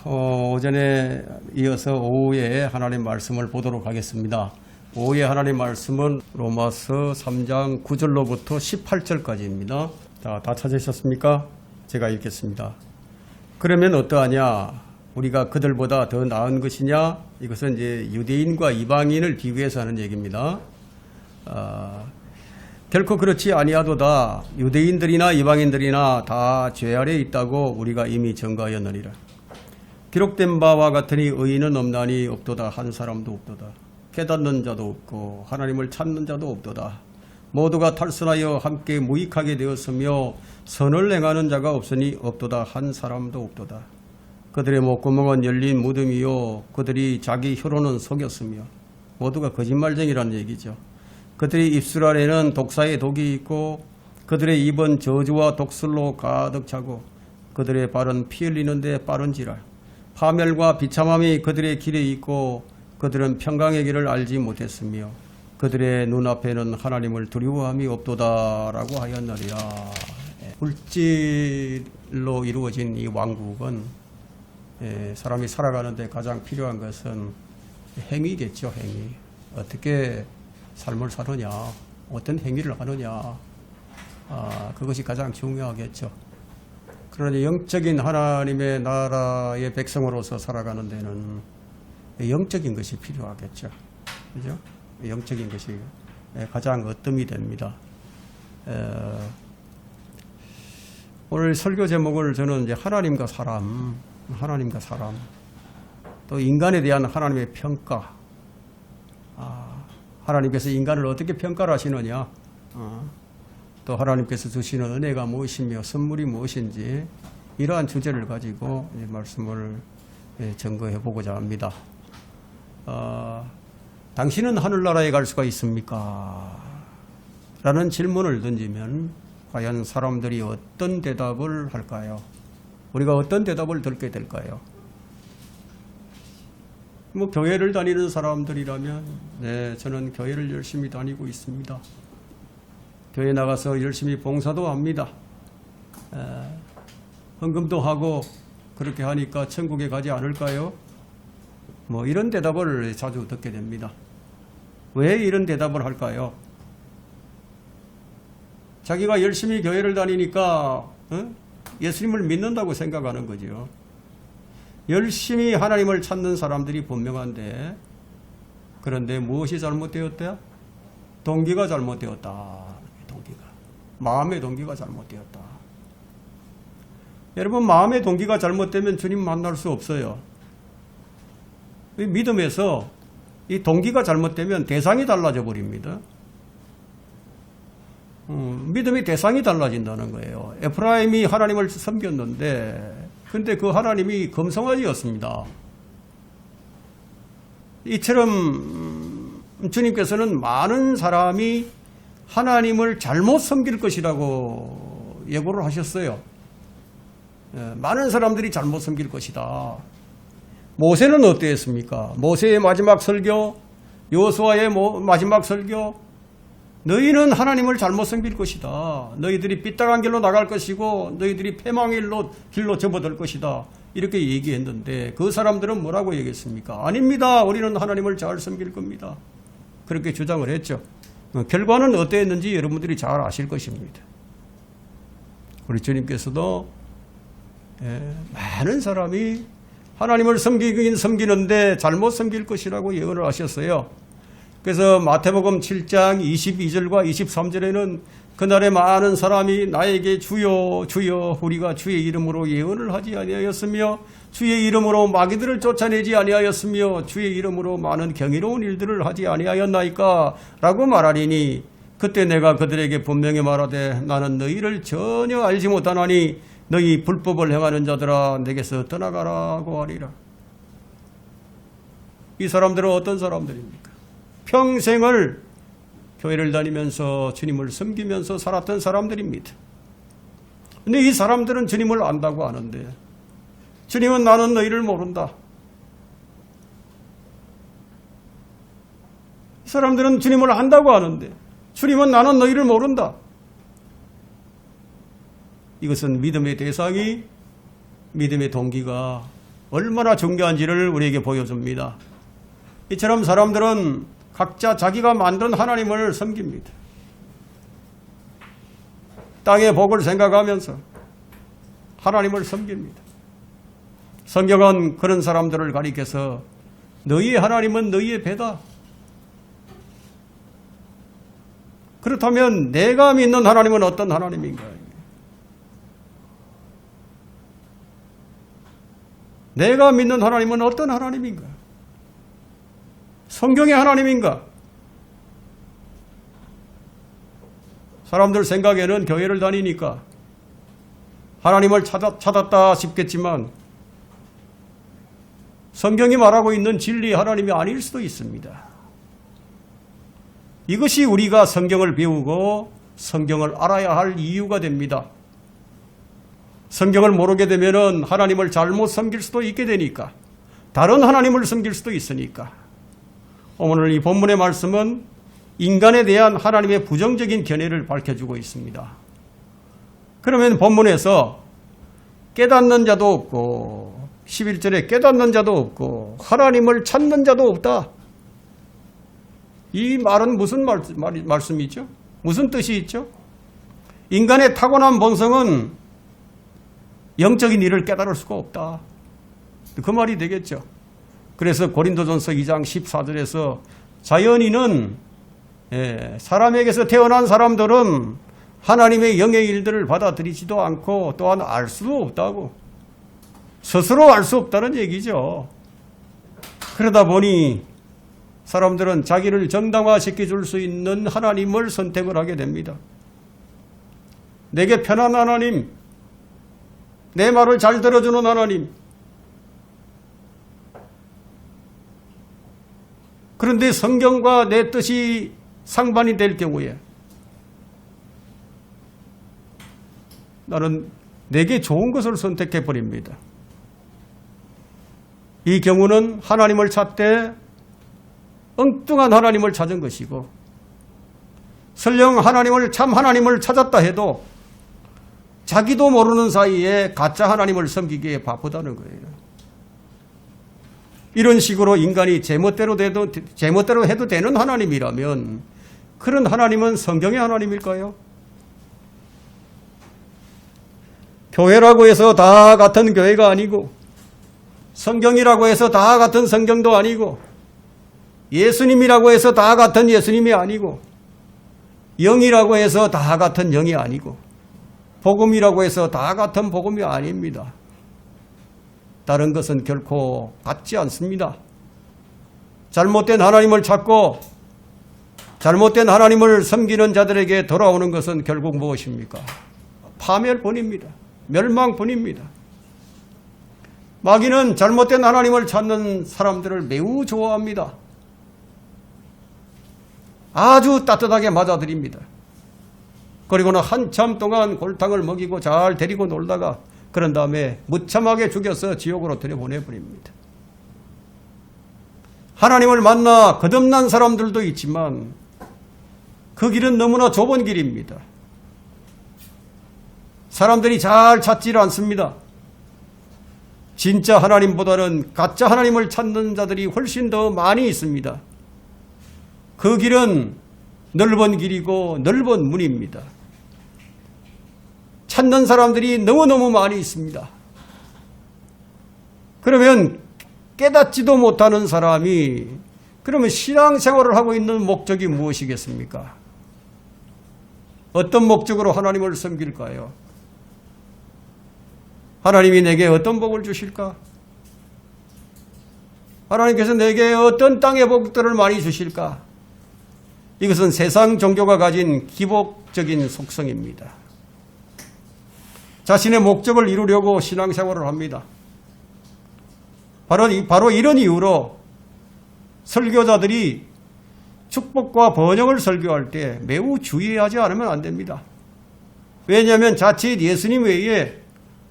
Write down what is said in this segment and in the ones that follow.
오전에 이어서 오후에 하나님 말씀을 보도록 하겠습니다. 오후에 하나님 말씀은 로마서 3장 9절로부터 18절까지입니다. 자, 다 찾으셨습니까? 제가 읽겠습니다. 그러면 어떠하냐? 우리가 그들보다 더 나은 것이냐? 이것은 이제 유대인과 이방인을 비교해서 하는 얘기입니다. 결코 그렇지 아니하도다. 유대인들이나 이방인들이나 다 죄 아래 있다고 우리가 이미 증거하였느니라. 기록된 바와 같으니 의인은 없나니 없도다. 한 사람도 없도다. 깨닫는 자도 없고 하나님을 찾는 자도 없도다. 모두가 탈선하여 함께 무익하게 되었으며 선을 행하는 자가 없으니 없도다. 한 사람도 없도다. 그들의 목구멍은 열린 무덤이요 그들이 자기 혀로는 속였으며 모두가 거짓말쟁이라는 얘기죠. 그들의 입술 아래는 독사의 독이 있고 그들의 입은 저주와 독설로 가득 차고 그들의 발은 피 흘리는데 빠른지라. 파멸과 비참함이 그들의 길에 있고 그들은 평강의 길을 알지 못했으며 그들의 눈앞에는 하나님을 두려워함이 없도다라고 하였느니라. 물질로 이루어진 이 왕국은 사람이 살아가는데 가장 필요한 것은 행위겠죠. 행위. 어떻게 삶을 사느냐, 어떤 행위를 하느냐, 그것이 가장 중요하겠죠. 그러나 영적인 하나님의 나라의 백성으로서 살아가는 데는 영적인 것이 필요하겠죠. 그죠? 영적인 것이 가장 어뜸이 됩니다. 오늘 설교 제목을 저는 이제 하나님과 사람, 또 인간에 대한 하나님의 평가, 하나님께서 인간을 어떻게 평가를 하시느냐, 또 하나님께서 주시는 은혜가 무엇이며 선물이 무엇인지 이러한 주제를 가지고 말씀을 증거해 보고자 합니다. 당신은 하늘나라에 갈 수가 있습니까? 라는 질문을 던지면 과연 사람들이 어떤 대답을 할까요? 우리가 어떤 대답을 듣게 될까요? 교회를 다니는 사람들이라면 네, 저는 교회를 열심히 다니고 있습니다. 교회 나가서 열심히 봉사도 합니다. 헌금도 하고 그렇게 하니까 천국에 가지 않을까요? 이런 대답을 자주 듣게 됩니다. 왜 이런 대답을 할까요? 자기가 열심히 교회를 다니니까 예수님을 믿는다고 생각하는 거죠. 열심히 하나님을 찾는 사람들이 분명한데 그런데 무엇이 잘못되었다? 동기가 잘못되었다. 마음의 동기가 잘못되었다. 여러분, 마음의 동기가 잘못되면 주님 만날 수 없어요. 이 믿음에서 이 동기가 잘못되면 대상이 달라져 버립니다. 믿음의 대상이 달라진다는 거예요. 에프라임이 하나님을 섬겼는데 근데 그 하나님이 금송아지였습니다. 이처럼 주님께서는 많은 사람이 하나님을 잘못 섬길 것이라고 예고를 하셨어요. 많은 사람들이 잘못 섬길 것이다. 모세는 어땠습니까? 모세의 마지막 설교, 여호수아의 마지막 설교, 너희는 하나님을 잘못 섬길 것이다. 너희들이 삐딱한 길로 나갈 것이고 너희들이 패망의 길로 접어들 것이다. 이렇게 얘기했는데 그 사람들은 뭐라고 얘기했습니까? 아닙니다. 우리는 하나님을 잘 섬길 겁니다. 그렇게 주장을 했죠. 결과는 어땠는지 여러분들이 잘 아실 것입니다. 우리 주님께서도 많은 사람이 하나님을 섬기긴 섬기는데 잘못 섬길 것이라고 예언을 하셨어요. 그래서 마태복음 7장 22절과 23절에는 그날에 많은 사람이 나에게 주여 주여 우리가 주의 이름으로 예언을 하지 아니하였으며 주의 이름으로 마귀들을 쫓아내지 아니하였으며 주의 이름으로 많은 경이로운 일들을 하지 아니하였나이까 라고 말하리니 그때 내가 그들에게 분명히 말하되 나는 너희를 전혀 알지 못하나니 너희 불법을 행하는 자들아 내게서 떠나가라고 하리라. 이 사람들은 어떤 사람들입니까? 평생을 교회를 다니면서 주님을 섬기면서 살았던 사람들입니다. 근데 이 사람들은 주님을 안다고 하는데 주님은 나는 너희를 모른다. 이 사람들은 주님을 안다고 하는데 주님은 나는 너희를 모른다. 이것은 믿음의 대상이 믿음의 동기가 얼마나 중요한지를 우리에게 보여줍니다. 이처럼 사람들은 각자 자기가 만든 하나님을 섬깁니다. 땅의 복을 생각하면서 하나님을 섬깁니다. 성경은 그런 사람들을 가리켜서 너희의 하나님은 너희의 배다. 그렇다면 내가 믿는 하나님은 어떤 하나님인가? 내가 믿는 하나님은 어떤 하나님인가? 성경의 하나님인가? 사람들 생각에는 교회를 다니니까 하나님을 찾았다 싶겠지만 성경이 말하고 있는 진리 하나님이 아닐 수도 있습니다. 이것이 우리가 성경을 배우고 성경을 알아야 할 이유가 됩니다. 성경을 모르게 되면 하나님을 잘못 섬길 수도 있게 되니까, 다른 하나님을 섬길 수도 있으니까. 오늘 이 본문의 말씀은 인간에 대한 하나님의 부정적인 견해를 밝혀주고 있습니다. 그러면 본문에서 깨닫는 자도 없고 11절에 깨닫는 자도 없고 하나님을 찾는 자도 없다. 이 말은 무슨 말씀이죠? 무슨 뜻이 있죠? 인간의 타고난 본성은 영적인 일을 깨달을 수가 없다. 그 말이 되겠죠. 그래서 고린도전서 2장 14절에서 자연인은 사람에게서 태어난 사람들은 하나님의 영의 일들을 받아들이지도 않고 또한 알 수도 없다고, 스스로 알 수 없다는 얘기죠. 그러다 보니 사람들은 자기를 정당화시켜줄 수 있는 하나님을 선택을 하게 됩니다. 내게 편한 하나님, 내 말을 잘 들어주는 하나님. 그런데 성경과 내 뜻이 상반이 될 경우에 나는 내게 좋은 것을 선택해버립니다. 이 경우는 하나님을 찾되 엉뚱한 하나님을 찾은 것이고, 설령 하나님을 참 하나님을 찾았다 해도 자기도 모르는 사이에 가짜 하나님을 섬기기에 바쁘다는 거예요. 이런 식으로 인간이 제멋대로 해도 되는 하나님이라면 그런 하나님은 성경의 하나님일까요? 교회라고 해서 다 같은 교회가 아니고, 성경이라고 해서 다 같은 성경도 아니고, 예수님이라고 해서 다 같은 예수님이 아니고, 영이라고 해서 다 같은 영이 아니고, 복음이라고 해서 다 같은 복음이 아닙니다. 다른 것은 결코 같지 않습니다. 잘못된 하나님을 찾고 잘못된 하나님을 섬기는 자들에게 돌아오는 것은 결국 무엇입니까? 파멸뿐입니다. 멸망뿐입니다. 마귀는 잘못된 하나님을 찾는 사람들을 매우 좋아합니다. 아주 따뜻하게 맞아들입니다. 그리고는 한참 동안 골탕을 먹이고 잘 데리고 놀다가 그런 다음에 무참하게 죽여서 지옥으로 들여보내버립니다. 하나님을 만나 거듭난 사람들도 있지만 그 길은 너무나 좁은 길입니다. 사람들이 잘 찾지를 않습니다. 진짜 하나님보다는 가짜 하나님을 찾는 자들이 훨씬 더 많이 있습니다. 그 길은 넓은 길이고 넓은 문입니다. 찾는 사람들이 너무너무 많이 있습니다. 그러면 깨닫지도 못하는 사람이 그러면 신앙생활을 하고 있는 목적이 무엇이겠습니까? 어떤 목적으로 하나님을 섬길까요? 하나님이 내게 어떤 복을 주실까? 하나님께서 내게 어떤 땅의 복들을 많이 주실까? 이것은 세상 종교가 가진 기복적인 속성입니다. 자신의 목적을 이루려고 신앙생활을 합니다. 바로 이런 이유로 설교자들이 축복과 번영을 설교할 때 매우 주의하지 않으면 안 됩니다. 왜냐하면 자칫 예수님 외에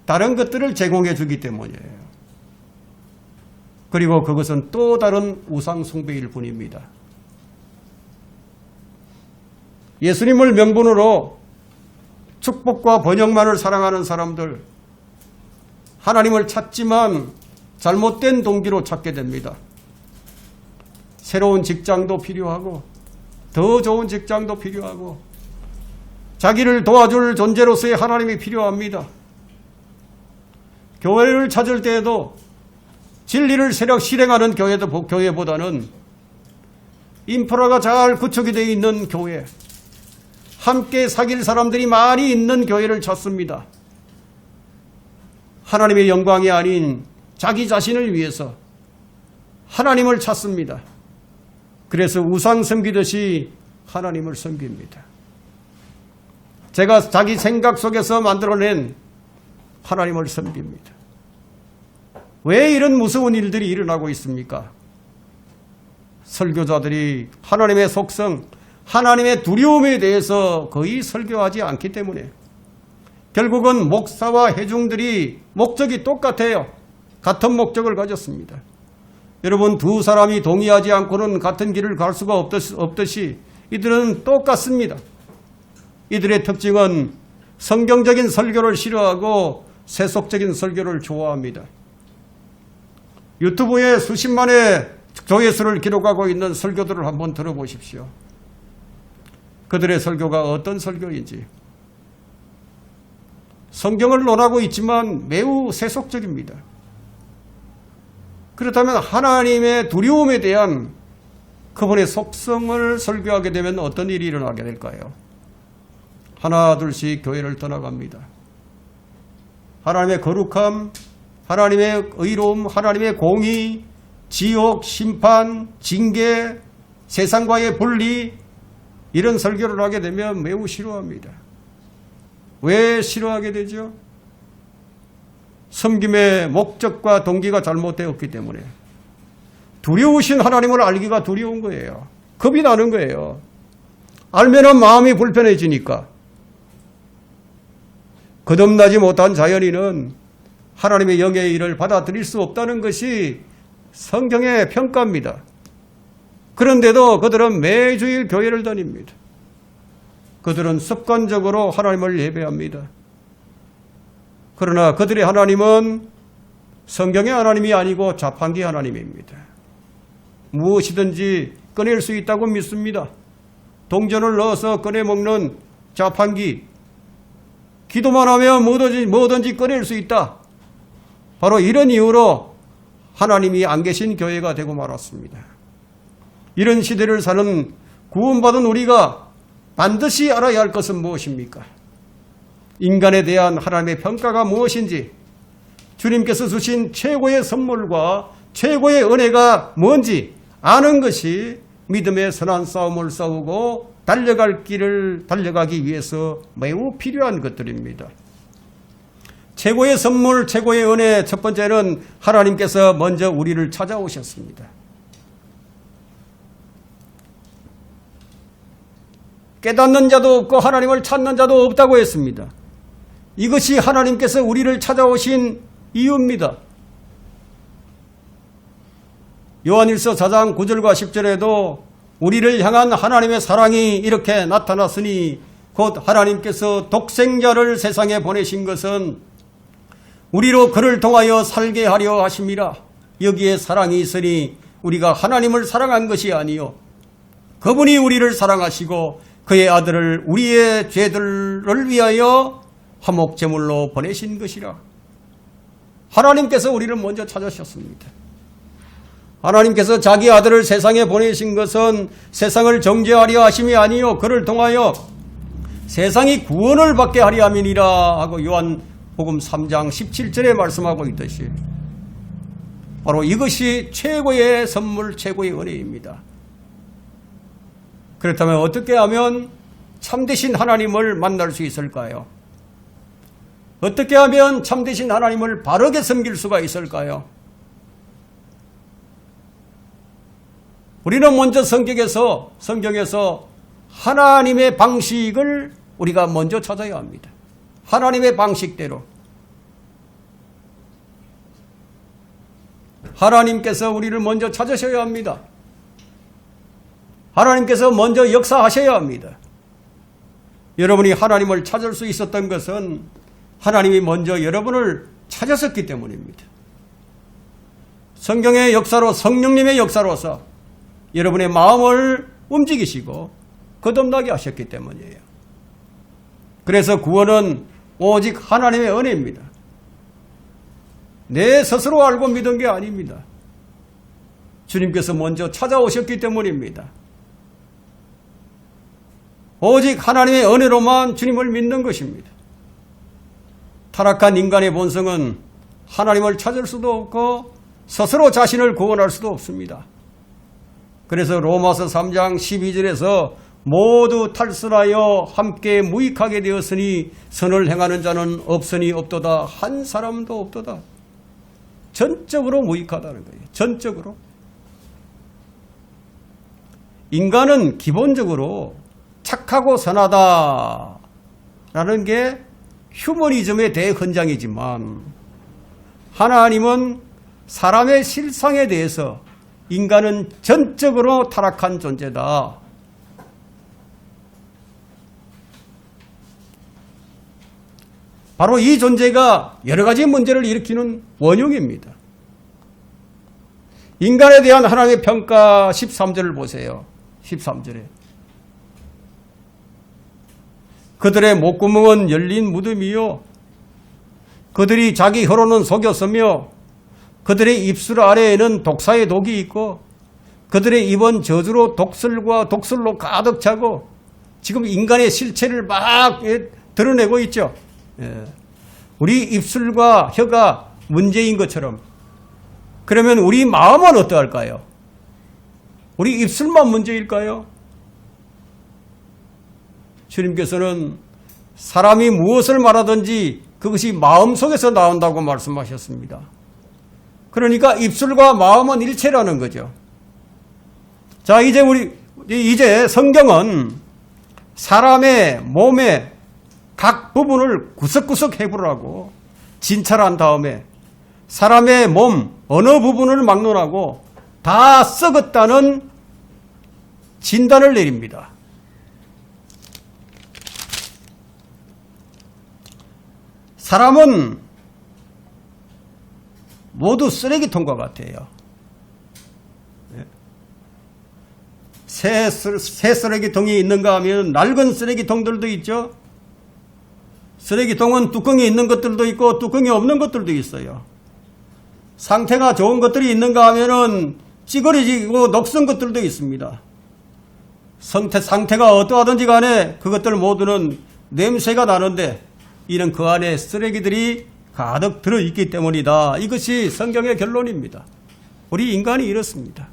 다른 것들을 제공해 주기 때문이에요. 그리고 그것은 또 다른 우상 숭배일 뿐입니다. 예수님을 명분으로 축복과 번영만을 사랑하는 사람들, 하나님을 찾지만 잘못된 동기로 찾게 됩니다. 새로운 직장도 필요하고 더 좋은 직장도 필요하고 자기를 도와줄 존재로서의 하나님이 필요합니다. 교회를 찾을 때에도 진리를 실행하는 교회보다는 인프라가 잘 구축이 되어 있는 교회, 함께 사귈 사람들이 많이 있는 교회를 찾습니다. 하나님의 영광이 아닌 자기 자신을 위해서 하나님을 찾습니다. 그래서 우상 섬기듯이 하나님을 섬깁니다. 제가 자기 생각 속에서 만들어낸 하나님을 섬깁니다. 왜 이런 무서운 일들이 일어나고 있습니까? 설교자들이 하나님의 속성, 하나님의 두려움에 대해서 거의 설교하지 않기 때문에 결국은 목사와 회중들이 목적이 똑같아요. 같은 목적을 가졌습니다. 여러분, 두 사람이 동의하지 않고는 같은 길을 갈 수가 없듯이 이들은 똑같습니다. 이들의 특징은 성경적인 설교를 싫어하고 세속적인 설교를 좋아합니다. 유튜브에 수십만의 조회수를 기록하고 있는 설교들을 한번 들어보십시오. 그들의 설교가 어떤 설교인지. 성경을 논하고 있지만 매우 세속적입니다. 그렇다면 하나님의 두려움에 대한 그분의 속성을 설교하게 되면 어떤 일이 일어나게 될까요? 하나 둘씩 교회를 떠나갑니다. 하나님의 거룩함, 하나님의 의로움, 하나님의 공의, 지옥, 심판, 징계, 세상과의 분리, 이런 설교를 하게 되면 매우 싫어합니다. 왜 싫어하게 되죠? 섬김의 목적과 동기가 잘못되었기 때문에 두려우신 하나님을 알기가 두려운 거예요. 겁이 나는 거예요. 알면은 마음이 불편해지니까. 거듭나지 못한 자연인은 하나님의 영의 일을 받아들일 수 없다는 것이 성경의 평가입니다. 그런데도 그들은 매주일 교회를 다닙니다. 그들은 습관적으로 하나님을 예배합니다. 그러나 그들의 하나님은 성경의 하나님이 아니고 자판기 하나님입니다. 무엇이든지 꺼낼 수 있다고 믿습니다. 동전을 넣어서 꺼내 먹는 자판기. 기도만 하면 뭐든지 꺼낼 수 있다. 바로 이런 이유로 하나님이 안 계신 교회가 되고 말았습니다. 이런 시대를 사는 구원받은 우리가 반드시 알아야 할 것은 무엇입니까? 인간에 대한 하나님의 평가가 무엇인지, 주님께서 주신 최고의 선물과 최고의 은혜가 뭔지 아는 것이 믿음의 선한 싸움을 싸우고 달려갈 길을 달려가기 위해서 매우 필요한 것들입니다. 최고의 선물, 최고의 은혜, 첫 번째는 하나님께서 먼저 우리를 찾아오셨습니다. 깨닫는 자도 없고 하나님을 찾는 자도 없다고 했습니다. 이것이 하나님께서 우리를 찾아오신 이유입니다. 요한일서 4장 9절과 10절에도 우리를 향한 하나님의 사랑이 이렇게 나타났으니 곧 하나님께서 독생자를 세상에 보내신 것은 우리로 그를 통하여 살게 하려 하심이라. 여기에 사랑이 있으니 우리가 하나님을 사랑한 것이 아니요 그분이 우리를 사랑하시고 그의 아들을 우리의 죄들을 위하여 화목제물로 보내신 것이라. 하나님께서 우리를 먼저 찾으셨습니다. 하나님께서 자기 아들을 세상에 보내신 것은 세상을 정죄하려 하심이 아니요 그를 통하여 세상이 구원을 받게 하려 함이니라 하고 요한복음 3장 17절에 말씀하고 있듯이 바로 이것이 최고의 선물, 최고의 은혜입니다. 그렇다면 어떻게 하면 참되신 하나님을 만날 수 있을까요? 어떻게 하면 참되신 하나님을 바르게 섬길 수가 있을까요? 우리는 먼저 성경에서 하나님의 방식을 우리가 먼저 찾아야 합니다. 하나님의 방식대로. 하나님께서 우리를 먼저 찾으셔야 합니다. 하나님께서 먼저 역사하셔야 합니다. 여러분이 하나님을 찾을 수 있었던 것은 하나님이 먼저 여러분을 찾았었기 때문입니다. 성경의 역사로 성령님의 역사로서 여러분의 마음을 움직이시고 거듭나게 하셨기 때문이에요. 그래서 구원은 오직 하나님의 은혜입니다. 내 스스로 알고 믿은 게 아닙니다. 주님께서 먼저 찾아오셨기 때문입니다. 오직 하나님의 은혜로만 주님을 믿는 것입니다. 타락한 인간의 본성은 하나님을 찾을 수도 없고 스스로 자신을 구원할 수도 없습니다. 그래서 로마서 3장 12절에서 모두 탈선하여 함께 무익하게 되었으니 선을 행하는 자는 없으니 없도다. 한 사람도 없도다. 전적으로 무익하다는 거예요. 전적으로. 인간은 기본적으로 착하고 선하다라는 게 휴머니즘의 대헌장이지만 하나님은 사람의 실상에 대해서 인간은 전적으로 타락한 존재다. 바로 이 존재가 여러 가지 문제를 일으키는 원흉입니다. 인간에 대한 하나님의 평가 13절을 보세요. 13절에. 그들의 목구멍은 열린 무덤이요. 그들이 자기 혀로는 속였으며 그들의 입술 아래에는 독사의 독이 있고 그들의 입은 저주로 독설과 독설로 가득 차고 지금 인간의 실체를 막 드러내고 있죠. 우리 입술과 혀가 문제인 것처럼 그러면 우리 마음은 어떠할까요? 우리 입술만 문제일까요? 주님께서는 사람이 무엇을 말하든지 그것이 마음속에서 나온다고 말씀하셨습니다. 그러니까 입술과 마음은 일체라는 거죠. 자, 이제 성경은 사람의 몸의 각 부분을 구석구석 해부라고 진찰한 다음에 사람의 몸 어느 부분을 막론하고 다 썩었다는 진단을 내립니다. 사람은 모두 쓰레기통과 같아요. 새 쓰레기통이 있는가 하면 낡은 쓰레기통들도 있죠. 쓰레기통은 뚜껑이 있는 것들도 있고 뚜껑이 없는 것들도 있어요. 상태가 좋은 것들이 있는가 하면은 찌그러지고 녹슨 것들도 있습니다. 상태가 어떠하든지 간에 그것들 모두는 냄새가 나는데 이는 그 안에 쓰레기들이 가득 들어있기 때문이다. 이것이 성경의 결론입니다. 우리 인간이 이렇습니다.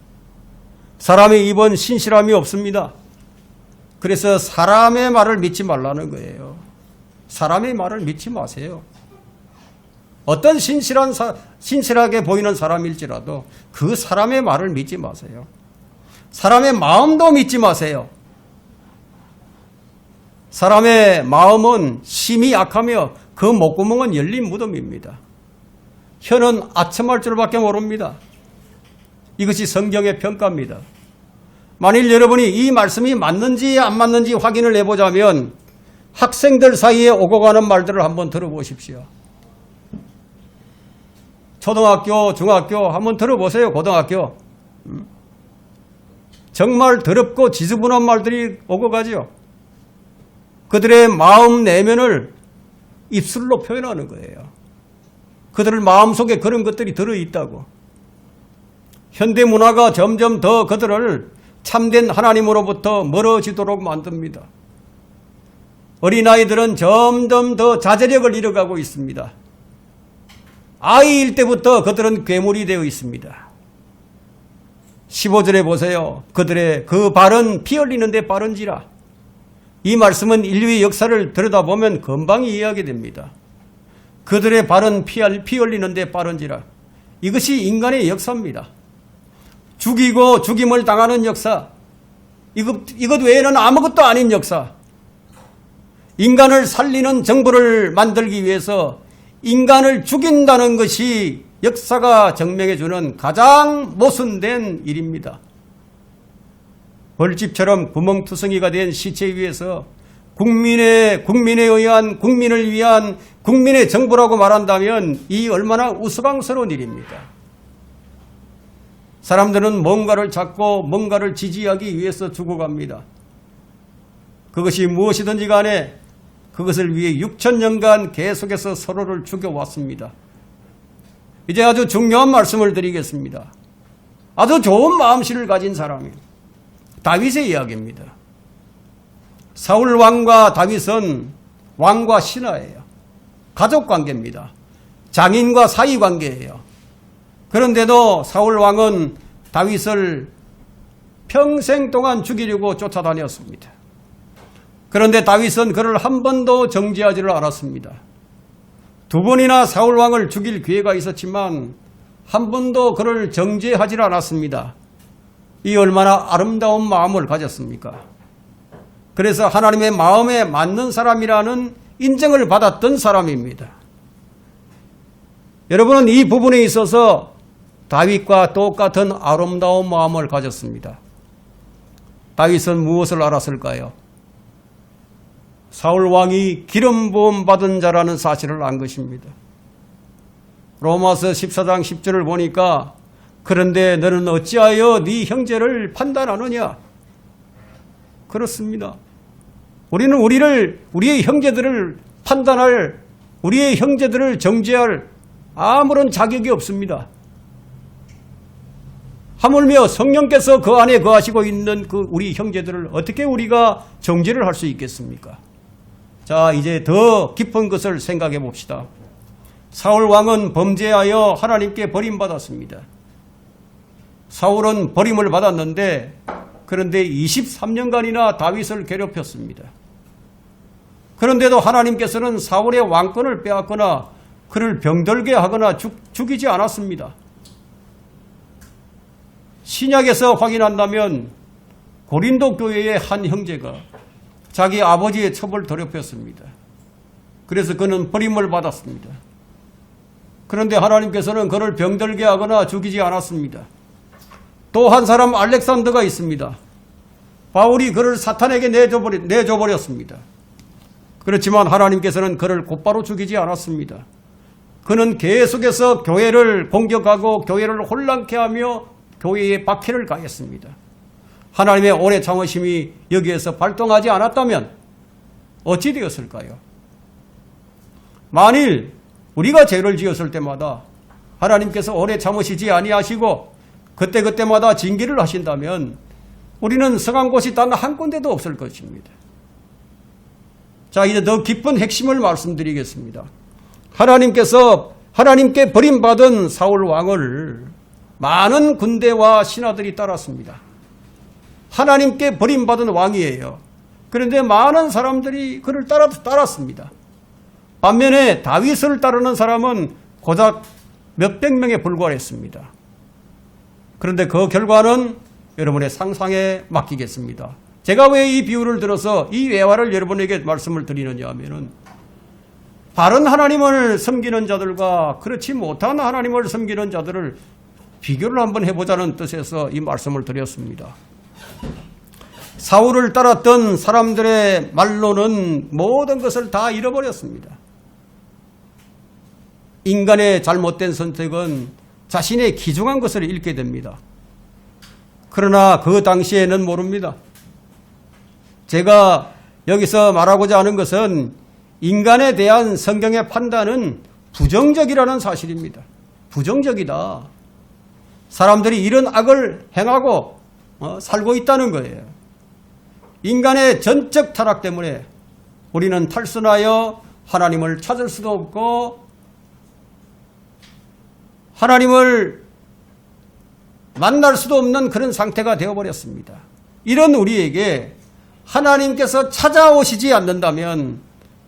사람의 입은 신실함이 없습니다. 그래서 사람의 말을 믿지 말라는 거예요. 사람의 말을 믿지 마세요. 어떤 신실하게 보이는 사람일지라도 그 사람의 말을 믿지 마세요. 사람의 마음도 믿지 마세요. 사람의 마음은 심히 약하며 그 목구멍은 열린 무덤입니다. 혀는 아첨할 줄밖에 모릅니다. 이것이 성경의 평가입니다. 만일 여러분이 이 말씀이 맞는지 안 맞는지 확인을 해보자면 학생들 사이에 오고 가는 말들을 한번 들어보십시오. 초등학교, 중학교 한번 들어보세요. 고등학교. 정말 더럽고 지저분한 말들이 오고 가죠. 그들의 마음 내면을 입술로 표현하는 거예요. 그들 마음속에 그런 것들이 들어있다고. 현대문화가 점점 더 그들을 참된 하나님으로부터 멀어지도록 만듭니다. 어린아이들은 점점 더 자제력을 잃어가고 있습니다. 아이일 때부터 그들은 괴물이 되어 있습니다. 15절에 보세요. 그들의 그 발은 피 흘리는데 빠른지라. 이 말씀은 인류의 역사를 들여다보면 금방 이해하게 됩니다. 그들의 발은 피 흘리는데 빠른지라. 이것이 인간의 역사입니다. 죽이고 죽임을 당하는 역사. 이것 외에는 아무것도 아닌 역사. 인간을 살리는 정부를 만들기 위해서 인간을 죽인다는 것이 역사가 증명해주는 가장 모순된 일입니다. 벌집처럼 구멍투성이가 된 시체 위에서 국민을 위한 국민의 정부라고 말한다면 이 얼마나 우스꽝스러운 일입니까? 사람들은 뭔가를 찾고 뭔가를 지지하기 위해서 죽어갑니다. 그것이 무엇이든지 간에 그것을 위해 6,000년간 계속해서 서로를 죽여왔습니다. 이제 아주 중요한 말씀을 드리겠습니다. 아주 좋은 마음씨를 가진 사람이 다윗의 이야기입니다. 사울 왕과 다윗은 왕과 신하예요. 가족관계입니다. 장인과 사이관계예요. 그런데도 사울 왕은 다윗을 평생 동안 죽이려고 쫓아다녔습니다. 그런데 다윗은 그를 한 번도 정죄하지를 않았습니다. 2번이나 사울 왕을 죽일 기회가 있었지만 한 번도 그를 정죄하지 않았습니다. 이 얼마나 아름다운 마음을 가졌습니까? 그래서 하나님의 마음에 맞는 사람이라는 인정을 받았던 사람입니다. 여러분은 이 부분에 있어서 다윗과 똑같은 아름다운 마음을 가졌습니다. 다윗은 무엇을 알았을까요? 사울 왕이 기름 부음 받은 자라는 사실을 안 것입니다. 로마서 14장 10절을 보니까 그런데 너는 어찌하여 네 형제를 판단하느냐? 그렇습니다. 우리는 우리의 형제들을 판단할, 우리의 형제들을 정죄할 아무런 자격이 없습니다. 하물며 성령께서 그 안에 거하시고 있는 그 우리 형제들을 어떻게 우리가 정죄를 할 수 있겠습니까? 자, 이제 더 깊은 것을 생각해 봅시다. 사울 왕은 범죄하여 하나님께 버림받았습니다. 사울은 버림을 받았는데 그런데 23년간이나 다윗을 괴롭혔습니다. 그런데도 하나님께서는 사울의 왕권을 빼앗거나 그를 병들게 하거나 죽이지 않았습니다. 신약에서 확인한다면 고린도 교회의 한 형제가 자기 아버지의 첩을 더럽혔습니다. 그래서 그는 버림을 받았습니다. 그런데 하나님께서는 그를 병들게 하거나 죽이지 않았습니다. 또 한 사람 알렉산더가 있습니다. 바울이 그를 사탄에게 내줘버렸습니다. 그렇지만 하나님께서는 그를 곧바로 죽이지 않았습니다. 그는 계속해서 교회를 공격하고 교회를 혼란케 하며 교회에 박해를 가했습니다. 하나님의 오래 참으심이 여기에서 발동하지 않았다면 어찌 되었을까요? 만일 우리가 죄를 지었을 때마다 하나님께서 오래 참으시지 아니하시고 그때그때마다 징계를 하신다면 우리는 성한 곳이 단 한 군데도 없을 것입니다. 자, 이제 더 깊은 핵심을 말씀드리겠습니다. 하나님께 버림받은 사울 왕을 많은 군대와 신하들이 따랐습니다. 하나님께 버림받은 왕이에요. 그런데 많은 사람들이 그를 따랐습니다. 반면에 다윗을 따르는 사람은 고작 몇백 명에 불과했습니다. 그런데 그 결과는 여러분의 상상에 맡기겠습니다. 제가 왜 이 비유를 들어서 이 외화를 여러분에게 말씀을 드리느냐 하면은 바른 하나님을 섬기는 자들과 그렇지 못한 하나님을 섬기는 자들을 비교를 한번 해보자는 뜻에서 이 말씀을 드렸습니다. 사울을 따랐던 사람들의 말로는 모든 것을 다 잃어버렸습니다. 인간의 잘못된 선택은 자신의 귀중한 것을 잃게 됩니다. 그러나 그 당시에는 모릅니다. 제가 여기서 말하고자 하는 것은 인간에 대한 성경의 판단은 부정적이라는 사실입니다. 부정적이다. 사람들이 이런 악을 행하고 살고 있다는 거예요. 인간의 전적 타락 때문에 우리는 탈선하여 하나님을 찾을 수도 없고 하나님을 만날 수도 없는 그런 상태가 되어버렸습니다. 이런 우리에게 하나님께서 찾아오시지 않는다면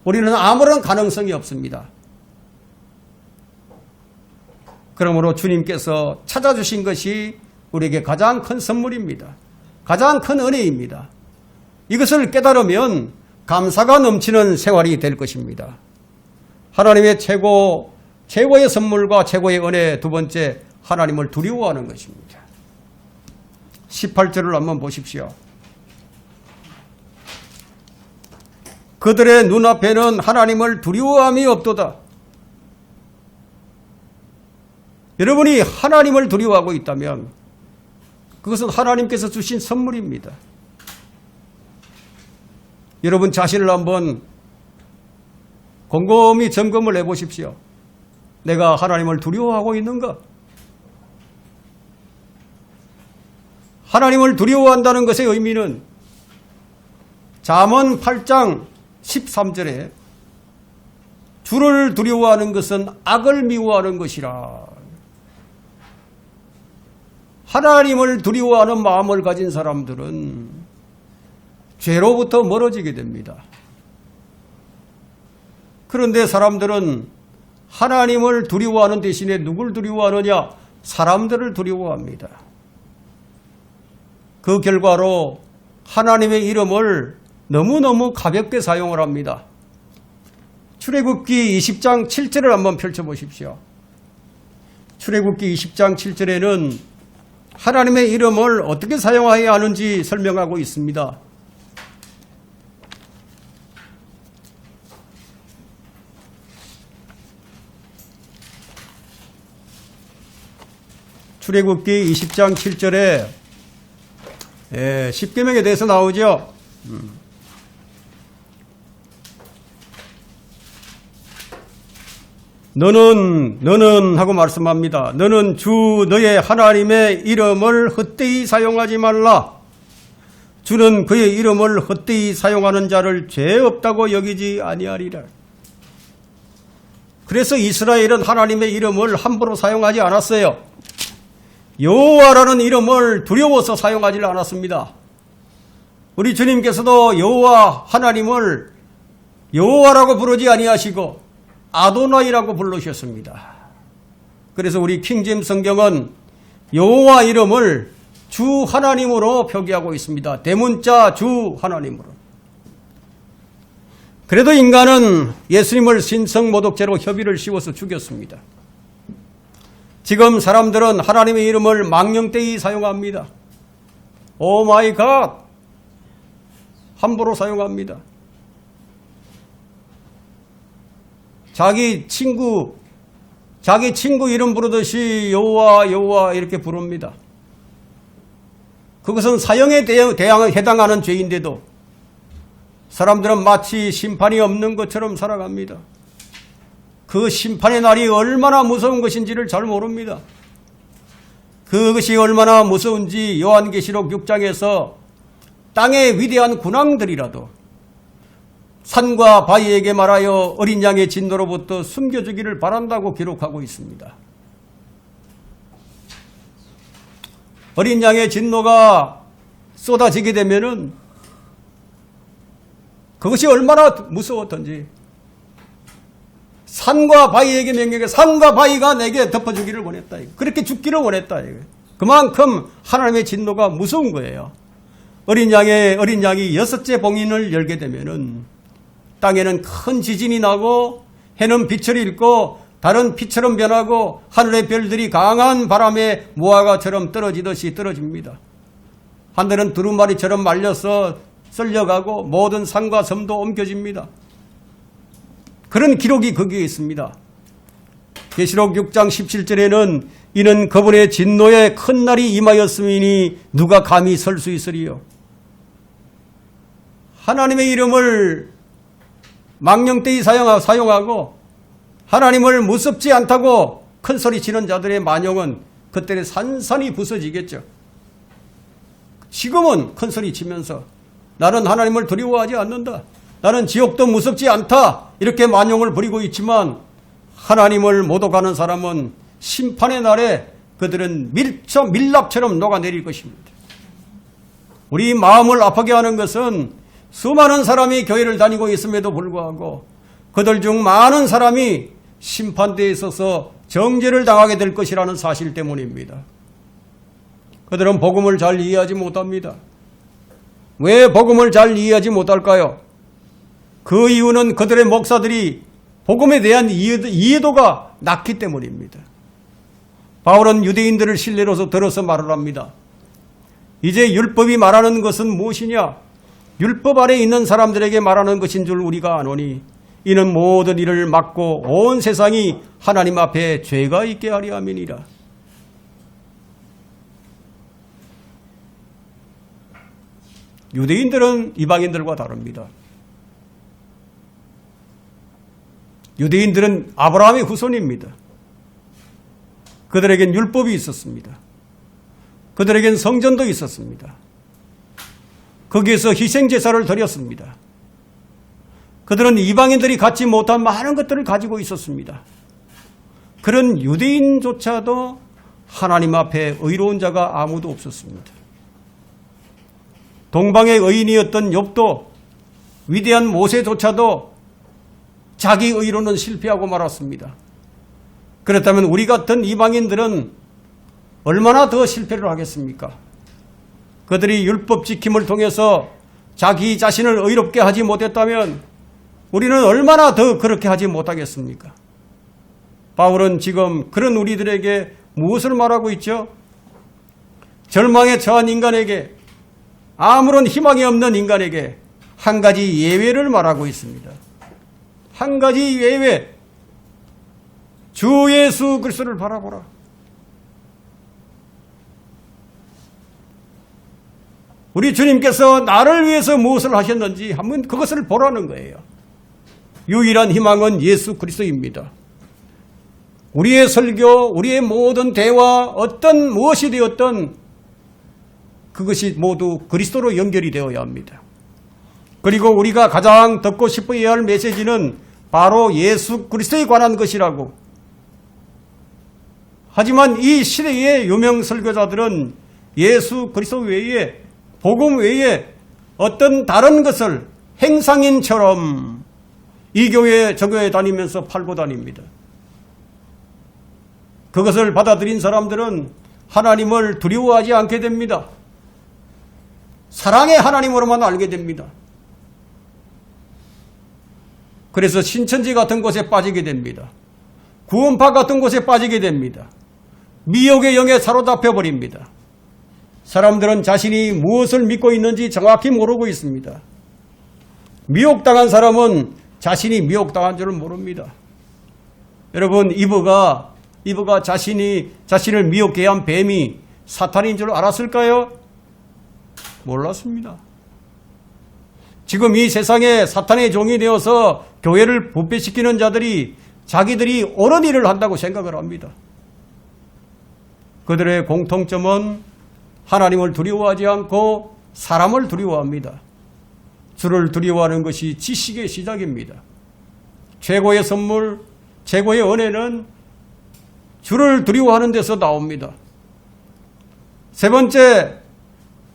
우리는 아무런 가능성이 없습니다. 그러므로 주님께서 찾아주신 것이 우리에게 가장 큰 선물입니다. 가장 큰 은혜입니다. 이것을 깨달으면 감사가 넘치는 생활이 될 것입니다. 하나님의 최고의 선물과 최고의 은혜, 두 번째, 하나님을 두려워하는 것입니다. 18절을 한번 보십시오. 그들의 눈앞에는 하나님을 두려워함이 없도다. 여러분이 하나님을 두려워하고 있다면 그것은 하나님께서 주신 선물입니다. 여러분 자신을 한번 곰곰이 점검을 해보십시오. 내가 하나님을 두려워하고 있는가? 하나님을 두려워한다는 것의 의미는 잠언 8장 13절에 주를 두려워하는 것은 악을 미워하는 것이라. 하나님을 두려워하는 마음을 가진 사람들은 죄로부터 멀어지게 됩니다. 그런데 사람들은 하나님을 두려워하는 대신에 누굴 두려워하느냐? 사람들을 두려워합니다. 그 결과로 하나님의 이름을 너무너무 가볍게 사용을 합니다. 출애굽기 20장 7절을 한번 펼쳐보십시오. 출애굽기 20장 7절에는 하나님의 이름을 어떻게 사용해야 하는지 설명하고 있습니다. 출애굽기 20장 7절에 십계명에 대해서 나오죠. 너는 하고 말씀합니다. 너는 주 너의 하나님의 이름을 헛되이 사용하지 말라. 주는 그의 이름을 헛되이 사용하는 자를 죄 없다고 여기지 아니하리라. 그래서 이스라엘은 하나님의 이름을 함부로 사용하지 않았어요. 여호와라는 이름을 두려워서 사용하지 않았습니다. 우리 주님께서도 여호와 하나님을 여호와라고 부르지 아니하시고 아도나이라고 부르셨습니다. 그래서 우리 킹제임스 성경은 여호와 이름을 주 하나님으로 표기하고 있습니다. 대문자 주 하나님으로. 그래도 인간은 예수님을 신성모독죄로 협의를 씌워서 죽였습니다. 지금 사람들은 하나님의 이름을 망령되이 사용합니다. 오 마이 갓! 함부로 사용합니다. 자기 친구 이름 부르듯이 여호와 여호와 이렇게 부릅니다. 그것은 사형에 해당하는 죄인데도 사람들은 마치 심판이 없는 것처럼 살아갑니다. 그 심판의 날이 얼마나 무서운 것인지를 잘 모릅니다. 그것이 얼마나 무서운지 요한계시록 6장에서 땅의 위대한 군왕들이라도 산과 바위에게 말하여 어린 양의 진노로부터 숨겨주기를 바란다고 기록하고 있습니다. 어린 양의 진노가 쏟아지게 되면은 그것이 얼마나 무서웠던지 산과 바위에게 명령해 산과 바위가 내게 덮어주기를 원했다. 그렇게 죽기를 원했다. 그만큼 하나님의 진노가 무서운 거예요. 어린 양이 6째 봉인을 열게 되면은 땅에는 큰 지진이 나고 해는 빛을 잃고 달은 피처럼 변하고 하늘의 별들이 강한 바람에 무화과처럼 떨어지듯이 떨어집니다. 하늘은 두루마리처럼 말려서 썰려가고 모든 산과 섬도 옮겨집니다. 그런 기록이 거기에 있습니다. 계시록 6장 17절에는 이는 그분의 진노의 큰 날이 임하였음이니 누가 감히 설 수 있으리요. 하나님의 이름을 망령되이 사용하고 하나님을 무섭지 않다고 큰 소리 치는 자들의 만용은 그때는 산산이 부서지겠죠. 지금은 큰 소리 치면서 나는 하나님을 두려워하지 않는다. 나는 지옥도 무섭지 않다. 이렇게 만용을 부리고 있지만 하나님을 모독하는 사람은 심판의 날에 그들은 밀랍처럼 녹아내릴 것입니다. 우리 마음을 아프게 하는 것은 수많은 사람이 교회를 다니고 있음에도 불구하고 그들 중 많은 사람이 심판대에 있어서 정죄를 당하게 될 것이라는 사실 때문입니다. 그들은 복음을 잘 이해하지 못합니다. 왜 복음을 잘 이해하지 못할까요? 그 이유는 그들의 목사들이 복음에 대한 이해도가 낮기 때문입니다. 바울은 유대인들을 신뢰로서 들어서 말을 합니다. 이제 율법이 말하는 것은 무엇이냐? 율법 아래 있는 사람들에게 말하는 것인 줄 우리가 아노니 이는 모든 일을 막고 온 세상이 하나님 앞에 죄가 있게 하려 함이니라. 유대인들은 이방인들과 다릅니다. 유대인들은 아브라함의 후손입니다. 그들에겐 율법이 있었습니다. 그들에겐 성전도 있었습니다. 거기에서 희생제사를 드렸습니다. 그들은 이방인들이 갖지 못한 많은 것들을 가지고 있었습니다. 그런 유대인조차도 하나님 앞에 의로운 자가 아무도 없었습니다. 동방의 의인이었던 욥도, 위대한 모세조차도 자기 의로는 실패하고 말았습니다. 그렇다면 우리 같은 이방인들은 얼마나 더 실패를 하겠습니까? 그들이 율법 지킴을 통해서 자기 자신을 의롭게 하지 못했다면 우리는 얼마나 더 그렇게 하지 못하겠습니까? 바울은 지금 그런 우리들에게 무엇을 말하고 있죠? 절망에 처한 인간에게, 아무런 희망이 없는 인간에게 한 가지 예외를 말하고 있습니다. 한 가지 예외. 주 예수 그리스도를 바라보라. 우리 주님께서 나를 위해서 무엇을 하셨는지 한번 그것을 보라는 거예요. 유일한 희망은 예수 그리스도입니다. 우리의 설교, 우리의 모든 대화, 어떤 무엇이 되었든 그것이 모두 그리스도로 연결이 되어야 합니다. 그리고 우리가 가장 듣고 싶어야 할 메시지는 바로 예수 그리스도에 관한 것이라고. 하지만 이 시대의 유명 설교자들은 예수 그리스도 외에, 복음 외에 어떤 다른 것을 행상인처럼 이 교회 저 교회 다니면서 팔고 다닙니다. 그것을 받아들인 사람들은 하나님을 두려워하지 않게 됩니다. 사랑의 하나님으로만 알게 됩니다. 그래서 신천지 같은 곳에 빠지게 됩니다. 구원파 같은 곳에 빠지게 됩니다. 미혹의 영에 사로잡혀 버립니다. 사람들은 자신이 무엇을 믿고 있는지 정확히 모르고 있습니다. 미혹당한 사람은 자신이 미혹당한 줄을 모릅니다. 여러분, 이브가 자신을 미혹해 한 뱀이 사탄인 줄 알았을까요? 몰랐습니다. 지금 이 세상에 사탄의 종이 되어서 교회를 부패시키는 자들이 자기들이 옳은 일을 한다고 생각을 합니다. 그들의 공통점은 하나님을 두려워하지 않고 사람을 두려워합니다. 주를 두려워하는 것이 지식의 시작입니다. 최고의 선물, 최고의 은혜는 주를 두려워하는 데서 나옵니다. 세 번째,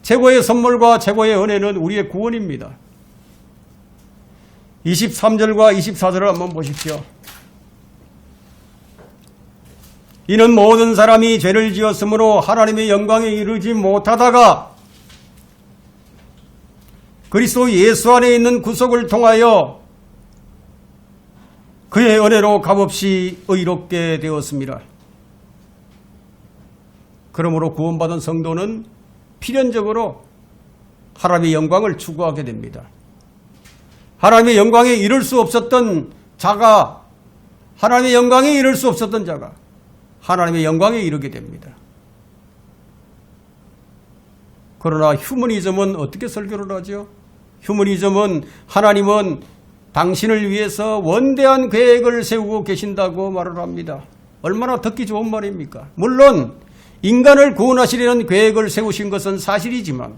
최고의 선물과 최고의 은혜는 우리의 구원입니다. 23절과 24절을 한번 보십시오. 이는 모든 사람이 죄를 지었으므로 하나님의 영광에 이르지 못하다가 그리스도 예수 안에 있는 구속을 통하여 그의 은혜로 값없이 의롭게 되었습니다. 그러므로 구원받은 성도는 필연적으로 하나님의 영광을 추구하게 됩니다. 하나님의 영광에 이를 수 없었던 자가, 하나님의 영광에 이를 수 없었던 자가 하나님의 영광에 이르게 됩니다. 그러나 휴머니즘은 어떻게 설교를 하죠? 휴머니즘은 하나님은 당신을 위해서 원대한 계획을 세우고 계신다고 말을 합니다. 얼마나 듣기 좋은 말입니까? 물론 인간을 구원하시려는 계획을 세우신 것은 사실이지만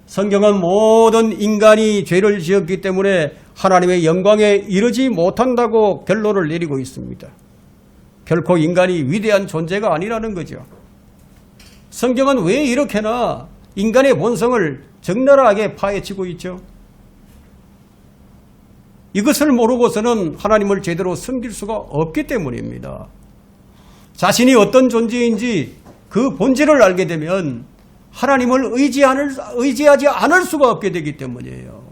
성경은 모든 인간이 죄를 지었기 때문에 하나님의 영광에 이르지 못한다고 결론을 내리고 있습니다. 결코 인간이 위대한 존재가 아니라는 거죠. 성경은 왜 이렇게나 인간의 본성을 적나라하게 파헤치고 있죠? 이것을 모르고서는 하나님을 제대로 섬길 수가 없기 때문입니다. 자신이 어떤 존재인지 그 본질을 알게 되면 하나님을 의지하지 않을 수가 없게 되기 때문이에요.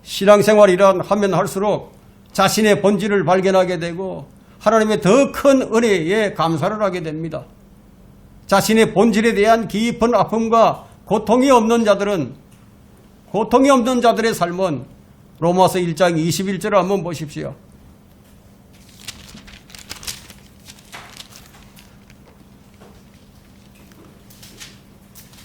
신앙생활이란 하면 할수록 자신의 본질을 발견하게 되고 하나님의 더 큰 은혜에 감사를 하게 됩니다. 자신의 본질에 대한 깊은 아픔과 고통이 없는 자들의 삶은 로마서 1장 21절을 한번 보십시오.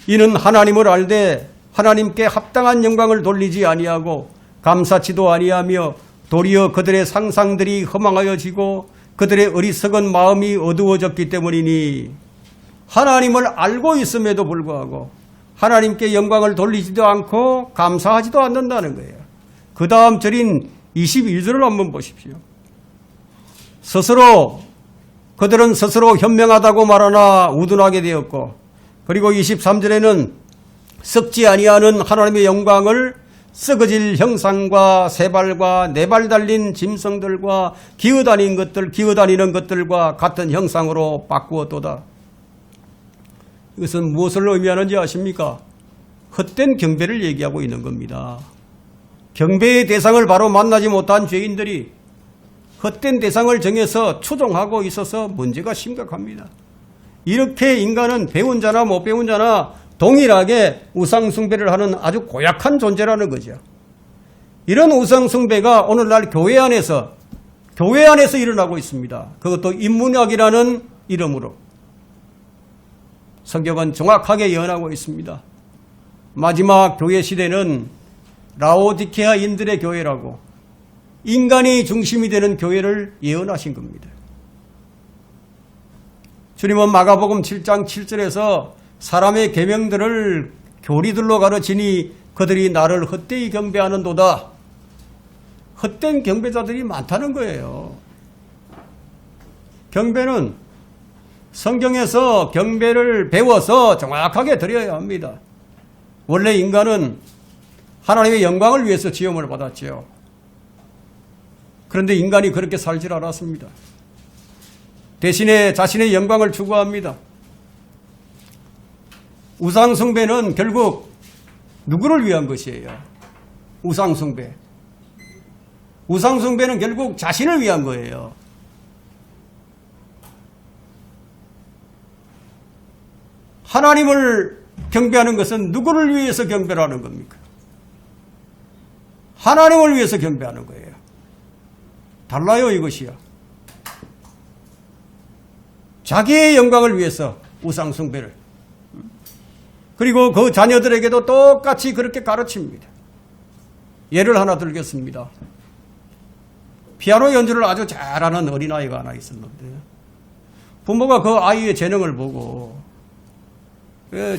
이는 하나님을 알되 하나님께 합당한 영광을 돌리지 아니하고 감사치도 아니하며 도리어 그들의 상상들이 허망하여지고 그들의 어리석은 마음이 어두워졌기 때문이니 하나님을 알고 있음에도 불구하고 하나님께 영광을 돌리지도 않고 감사하지도 않는다는 거예요. 그 다음 절인 21절을 한번 보십시오. 그들은 스스로 현명하다고 말하나 우둔하게 되었고, 그리고 23절에는 썩지 아니하는 하나님의 영광을 썩어질 형상과 세발과 네발 달린 짐승들과 기어다니는 것들과 같은 형상으로 바꾸었도다. 이것은 무엇을 의미하는지 아십니까? 헛된 경배를 얘기하고 있는 겁니다. 경배의 대상을 바로 만나지 못한 죄인들이 헛된 대상을 정해서 추종하고 있어서 문제가 심각합니다. 이렇게 인간은 배운 자나 못 배운 자나 동일하게 우상숭배를 하는 아주 고약한 존재라는 거죠. 이런 우상숭배가 오늘날 교회 안에서 일어나고 있습니다. 그것도 인문학이라는 이름으로. 성경은 정확하게 예언하고 있습니다. 마지막 교회 시대는 라오디케아인들의 교회라고, 인간이 중심이 되는 교회를 예언하신 겁니다. 주님은 마가복음 7장 7절에서 사람의 계명들을 교리들로 가르치니 그들이 나를 헛되이 경배하는도다. 헛된 경배자들이 많다는 거예요. 경배는 성경에서 경배를 배워서 정확하게 드려야 합니다. 원래 인간은 하나님의 영광을 위해서 지음을 받았지요. 그런데 인간이 그렇게 살질 않았습니다. 대신에 자신의 영광을 추구합니다. 우상숭배는 결국 누구를 위한 것이에요? 우상숭배는 결국 자신을 위한 거예요. 하나님을 경배하는 것은 누구를 위해서 경배를 하는 겁니까? 하나님을 위해서 경배하는 거예요. 달라요, 이것이요. 자기의 영광을 위해서 우상숭배를. 그리고 그 자녀들에게도 똑같이 그렇게 가르칩니다. 예를 하나 들겠습니다. 피아노 연주를 아주 잘하는 어린아이가 하나 있었는데, 부모가 그 아이의 재능을 보고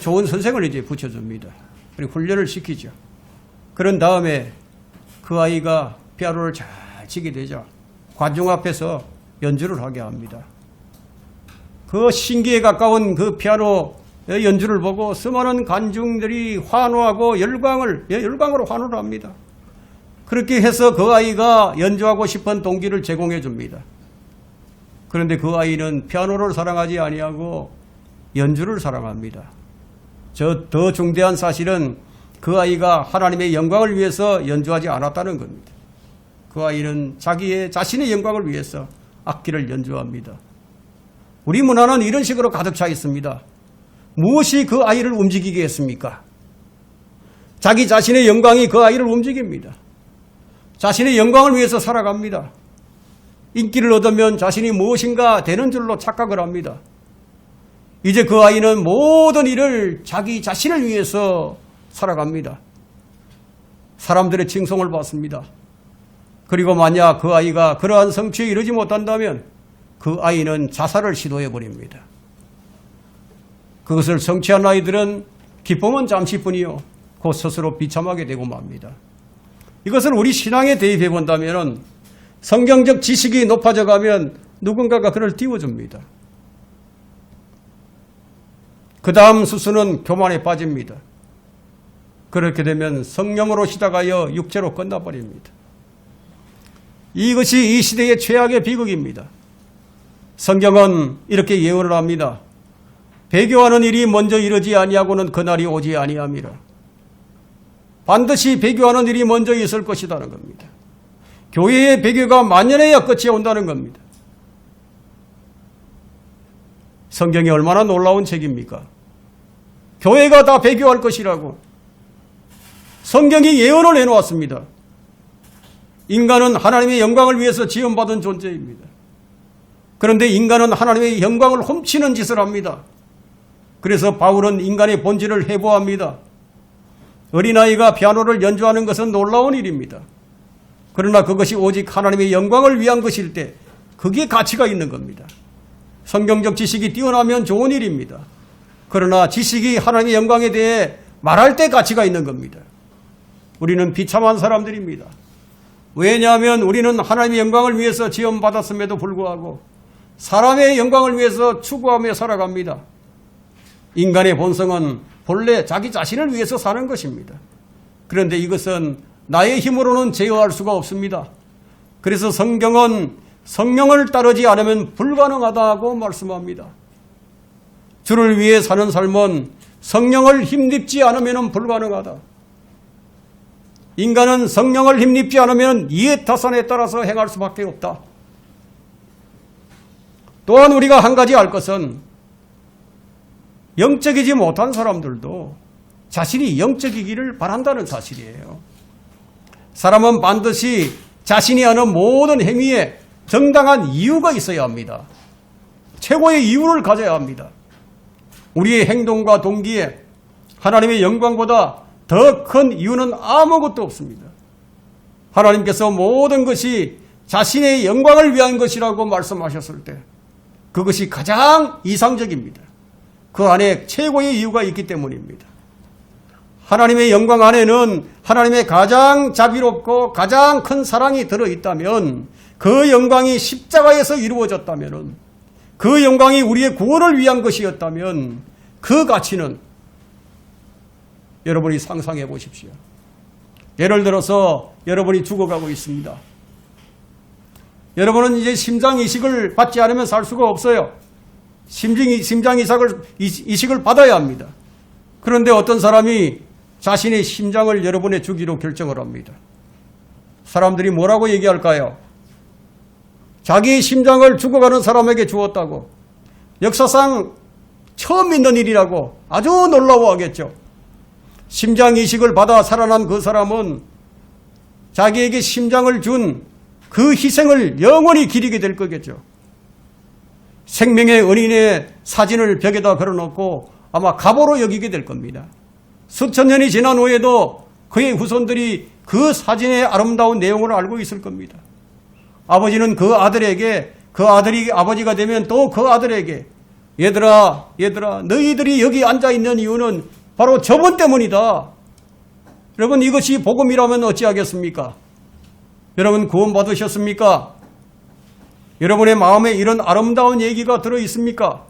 좋은 선생을 이제 붙여줍니다. 그리고 훈련을 시키죠. 그런 다음에 그 아이가 피아노를 잘 치게 되죠. 관중 앞에서 연주를 하게 합니다. 그 신기에 가까운 그 피아노 연주를 보고 수많은 관중들이 환호하고 열광으로 환호를 합니다. 그렇게 해서 그 아이가 연주하고 싶은 동기를 제공해 줍니다. 그런데 그 아이는 피아노를 사랑하지 아니하고 연주를 사랑합니다. 더 중대한 사실은 그 아이가 하나님의 영광을 위해서 연주하지 않았다는 겁니다. 그 아이는 자신의 영광을 위해서 악기를 연주합니다. 우리 문화는 이런 식으로 가득 차 있습니다. 무엇이 그 아이를 움직이게 했습니까? 자기 자신의 영광이 그 아이를 움직입니다. 자신의 영광을 위해서 살아갑니다. 인기를 얻으면 자신이 무엇인가 되는 줄로 착각을 합니다. 이제 그 아이는 모든 일을 자기 자신을 위해서 살아갑니다. 사람들의 칭송을 받습니다. 그리고 만약 그 아이가 그러한 성취에 이르지 못한다면 그 아이는 자살을 시도해 버립니다. 그것을 성취한 아이들은 기쁨은 잠시뿐이요 곧 스스로 비참하게 되고 맙니다. 이것을 우리 신앙에 대입해 본다면 성경적 지식이 높아져 가면 누군가가 그를 띄워줍니다. 그 다음 수순은 교만에 빠집니다. 그렇게 되면 성령으로 시작하여 육체로 끝나버립니다. 이것이 이 시대의 최악의 비극입니다. 성경은 이렇게 예언을 합니다. 배교하는 일이 먼저 이르지 아니하고는 그날이 오지 아니함이라. 반드시 배교하는 일이 먼저 있을 것이라는 겁니다. 교회의 배교가 만연해야 끝이 온다는 겁니다. 성경이 얼마나 놀라운 책입니까? 교회가 다 배교할 것이라고 성경이 예언을 해놓았습니다. 인간은 하나님의 영광을 위해서 지음받은 존재입니다. 그런데 인간은 하나님의 영광을 훔치는 짓을 합니다. 그래서 바울은 인간의 본질을 해부합니다. 어린아이가 피아노를 연주하는 것은 놀라운 일입니다. 그러나 그것이 오직 하나님의 영광을 위한 것일 때 그게 가치가 있는 겁니다. 성경적 지식이 뛰어나면 좋은 일입니다. 그러나 지식이 하나님의 영광에 대해 말할 때 가치가 있는 겁니다. 우리는 비참한 사람들입니다. 왜냐하면 우리는 하나님의 영광을 위해서 지음받았음에도 불구하고 사람의 영광을 위해서 추구하며 살아갑니다. 인간의 본성은 본래 자기 자신을 위해서 사는 것입니다. 그런데 이것은 나의 힘으로는 제어할 수가 없습니다. 그래서 성경은 성령을 따르지 않으면 불가능하다고 말씀합니다. 주를 위해 사는 삶은 성령을 힘입지 않으면 불가능하다. 인간은 성령을 힘입지 않으면 이해타산에 따라서 행할 수밖에 없다. 또한 우리가 한 가지 알 것은 영적이지 못한 사람들도 자신이 영적이기를 바란다는 사실이에요. 사람은 반드시 자신이 하는 모든 행위에 정당한 이유가 있어야 합니다. 최고의 이유를 가져야 합니다. 우리의 행동과 동기에 하나님의 영광보다 더 큰 이유는 아무것도 없습니다. 하나님께서 모든 것이 자신의 영광을 위한 것이라고 말씀하셨을 때 그것이 가장 이상적입니다. 그 안에 최고의 이유가 있기 때문입니다. 하나님의 영광 안에는 하나님의 가장 자비롭고 가장 큰 사랑이 들어있다면 그 영광이 십자가에서 이루어졌다면 그 영광이 우리의 구원을 위한 것이었다면 그 가치는 여러분이 상상해 보십시오. 예를 들어서 여러분이 죽어가고 있습니다. 여러분은 이제 심장 이식을 받지 않으면 살 수가 없어요. 심장 이식을 받아야 합니다. 그런데 어떤 사람이 자신의 심장을 여러분의 주기로 결정을 합니다. 사람들이 뭐라고 얘기할까요? 자기의 심장을 죽어가는 사람에게 주었다고, 역사상 처음 있는 일이라고 아주 놀라워하겠죠. 심장 이식을 받아 살아난 그 사람은 자기에게 심장을 준 그 희생을 영원히 기리게 될 거겠죠. 생명의 은인의 사진을 벽에다 걸어놓고 아마 가보로 여기게 될 겁니다. 수천 년이 지난 후에도 그의 후손들이 그 사진의 아름다운 내용을 알고 있을 겁니다. 아버지는 그 아들에게, 그 아들이 아버지가 되면 또 그 아들에게, 얘들아 너희들이 여기 앉아있는 이유는 바로 저분 때문이다. 여러분, 이것이 복음이라면 어찌하겠습니까? 여러분, 구원 받으셨습니까? 여러분의 마음에 이런 아름다운 얘기가 들어있습니까?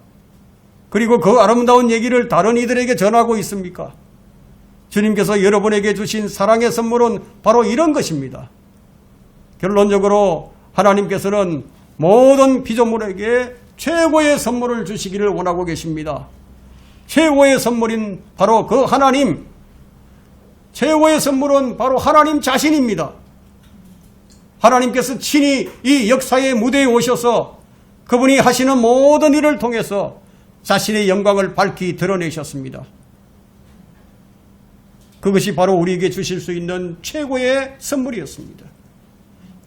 그리고 그 아름다운 얘기를 다른 이들에게 전하고 있습니까? 주님께서 여러분에게 주신 사랑의 선물은 바로 이런 것입니다. 결론적으로 하나님께서는 모든 피조물에게 최고의 선물을 주시기를 원하고 계십니다. 최고의 선물인 바로 그 하나님, 최고의 선물은 바로 하나님 자신입니다. 하나님께서 친히 이 역사의 무대에 오셔서 그분이 하시는 모든 일을 통해서 자신의 영광을 밝히 드러내셨습니다. 그것이 바로 우리에게 주실 수 있는 최고의 선물이었습니다.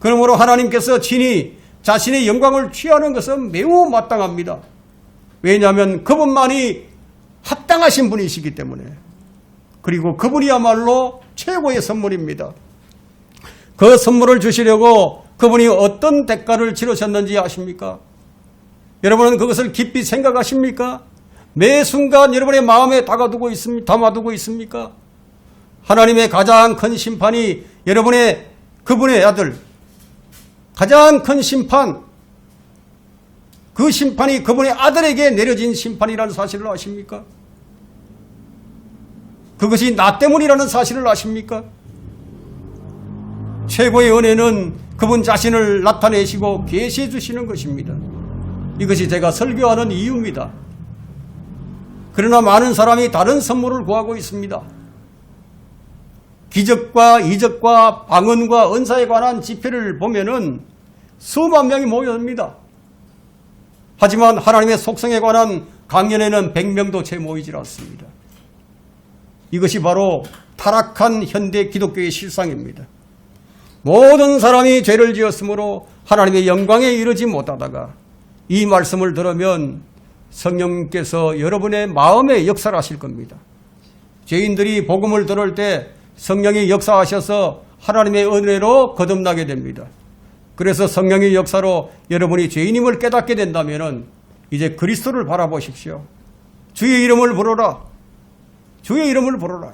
그러므로 하나님께서 친히 자신의 영광을 취하는 것은 매우 마땅합니다. 왜냐하면 그분만이 합당하신 분이시기 때문에. 그리고 그분이야말로 최고의 선물입니다. 그 선물을 주시려고 그분이 어떤 대가를 치르셨는지 아십니까? 여러분은 그것을 깊이 생각하십니까? 매 순간 여러분의 마음에 담아두고 있습니까? 하나님의 가장 큰 심판이 여러분의 그분의 아들, 가장 큰 심판, 그 심판이 그분의 아들에게 내려진 심판이라는 사실을 아십니까? 그것이 나 때문이라는 사실을 아십니까? 최고의 은혜는 그분 자신을 나타내시고 계시해 주시는 것입니다. 이것이 제가 설교하는 이유입니다. 그러나 많은 사람이 다른 선물을 구하고 있습니다. 기적과 이적과 방언과 은사에 관한 집회를 보면은 수만 명이 모여옵니다. 하지만 하나님의 속성에 관한 강연에는 100명도 채 모이질 않습니다. 이것이 바로 타락한 현대 기독교의 실상입니다. 모든 사람이 죄를 지었으므로 하나님의 영광에 이르지 못하다가 이 말씀을 들으면 성령께서 여러분의 마음에 역사하실 겁니다. 죄인들이 복음을 들을 때 성령이 역사하셔서 하나님의 은혜로 거듭나게 됩니다. 그래서 성령의 역사로 여러분이 죄인임을 깨닫게 된다면 이제 그리스도를 바라보십시오. 주의 이름을 부르라. 주의 이름을 부르라.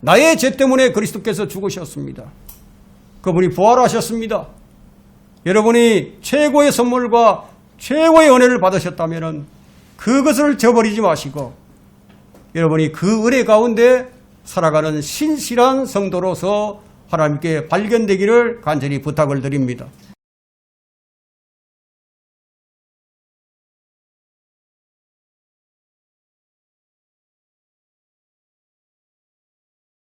나의 죄 때문에 그리스도께서 죽으셨습니다. 그분이 부활하셨습니다. 여러분이 최고의 선물과 최고의 은혜를 받으셨다면 그것을 저버리지 마시고 여러분이 그 은혜 가운데 살아가는 신실한 성도로서 하나님께 발견되기를 간절히 부탁을 드립니다.